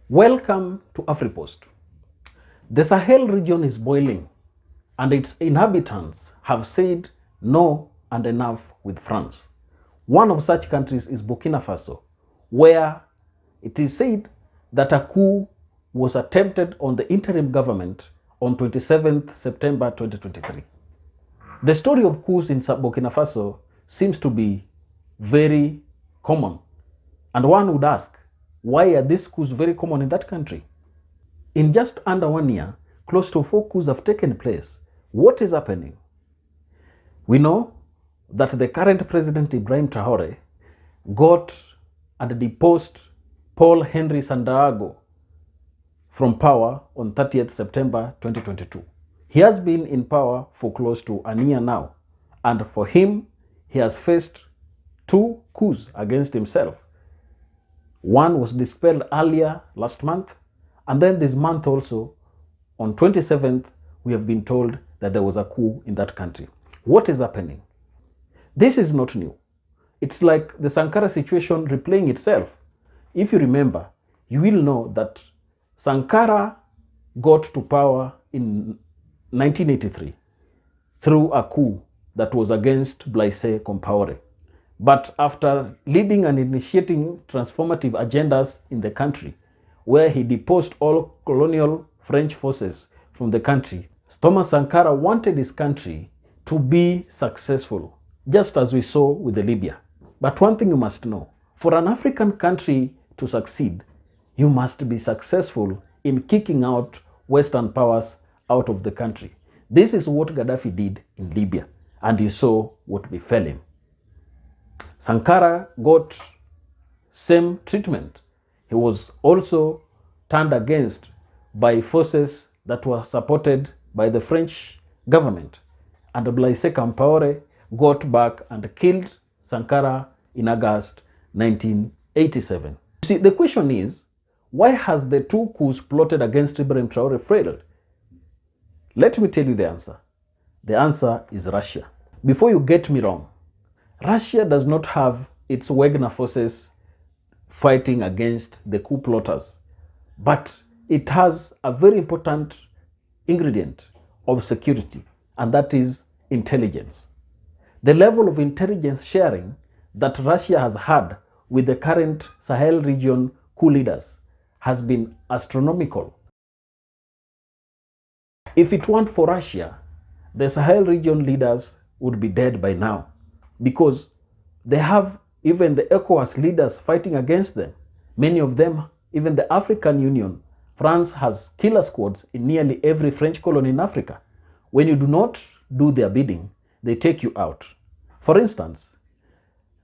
Welcome to AfriPost. The Sahel region is boiling, and its inhabitants have said no and enough with France. One of such countries is Burkina Faso, where it is said that a coup was attempted on the interim government on 27th September 2023. The story of coups in Burkina Faso seems to be very common, and one would ask, why are these coups very common in that country? In just under 1 year, close to 4 coups have taken place. What is happening? We know that the current president, Ibrahim Traore, got and deposed Paul Henry Sandaogo from power on 30th September 2022. He has been in power for close to a year now, and for him, he has faced 2 coups against himself. One was dispelled earlier last month, and then this month also, on 27th, we have been told that there was a coup in that country. What is happening? This is not new. It's like the Sankara situation replaying itself. If you remember, you will know that Sankara got to power in 1983 through a coup that was against Blaise Compaoré. But after leading and initiating transformative agendas in the country, where he deposed all colonial French forces from the country, Thomas Sankara wanted his country to be successful, just as we saw with Libya. But one thing you must know, for an African country to succeed, you must be successful in kicking out Western powers out of the country. This is what Gaddafi did in Libya, and you saw what befell him. Sankara got same treatment. He was also turned against by forces that were supported by the French government. And Blaise Compaoré got back and killed Sankara in August 1987. You see, the question is, why has the 2 coups plotted against Ibrahim Traore failed? Let me tell you the answer. The answer is Russia. Before you get me wrong, Russia does not have its Wagner forces fighting against the coup plotters, but it has a very important ingredient of security, and that is intelligence. The level of intelligence sharing that Russia has had with the current Sahel region coup leaders has been astronomical. If it weren't for Russia, the Sahel region leaders would be dead by now, because they have even the ECOWAS leaders fighting against them. Many of them, even the African Union. France has killer squads in nearly every French colony in Africa. When you do not do their bidding, they take you out. For instance,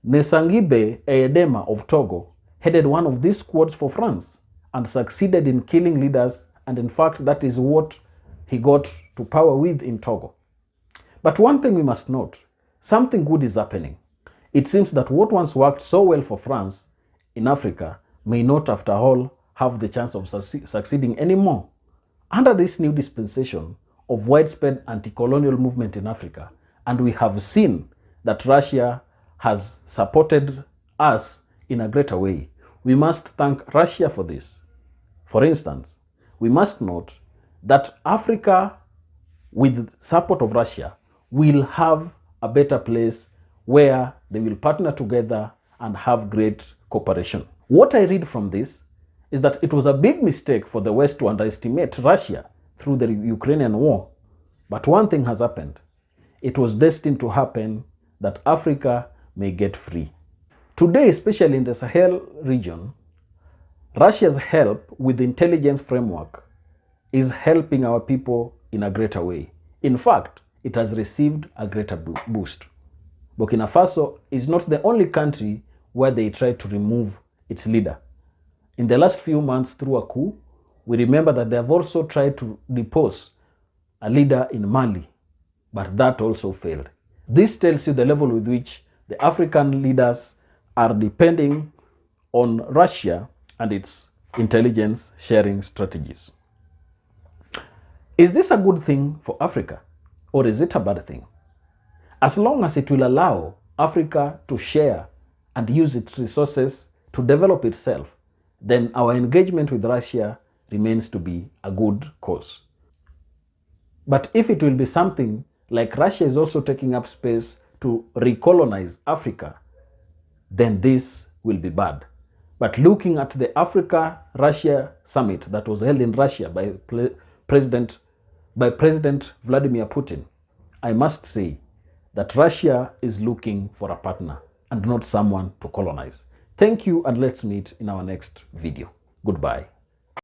Nesangibe Eyedema of Togo headed one of these squads for France and succeeded in killing leaders, and in fact, that is what he got to power with in Togo. But one thing we must note, something good is happening. It seems that what once worked so well for France in Africa may not, after all, have the chance of succeeding anymore. Under this new dispensation of widespread anti-colonial movement in Africa, and we have seen that Russia has supported us in a greater way, we must thank Russia for this. For instance, we must note that Africa, with support of Russia, will have a better place where they will partner together and have great cooperation. What I read from this is that it was a big mistake for the West to underestimate Russia through the Ukrainian war. But one thing has happened. It was destined to happen, that Africa may get free. Today, especially in the Sahel region, Russia's help with the intelligence framework is helping our people in a greater way. In fact, it has received a greater boost. Burkina Faso is not the only country where they tried to remove its leader. In the last few months, through a coup, we remember that they have also tried to depose a leader in Mali, but that also failed. This tells you the level with which the African leaders are depending on Russia and its intelligence sharing strategies. Is this a good thing for Africa, or is it a bad thing? As long as it will allow Africa to share and use its resources to develop itself, then our engagement with Russia remains to be a good cause. But if it will be something like Russia is also taking up space to recolonize Africa, then this will be bad. But looking at the Africa-Russia summit that was held in Russia by President Vladimir Putin, I must say that Russia is looking for a partner and not someone to colonize. Thank you, and let's meet in our next video. Goodbye.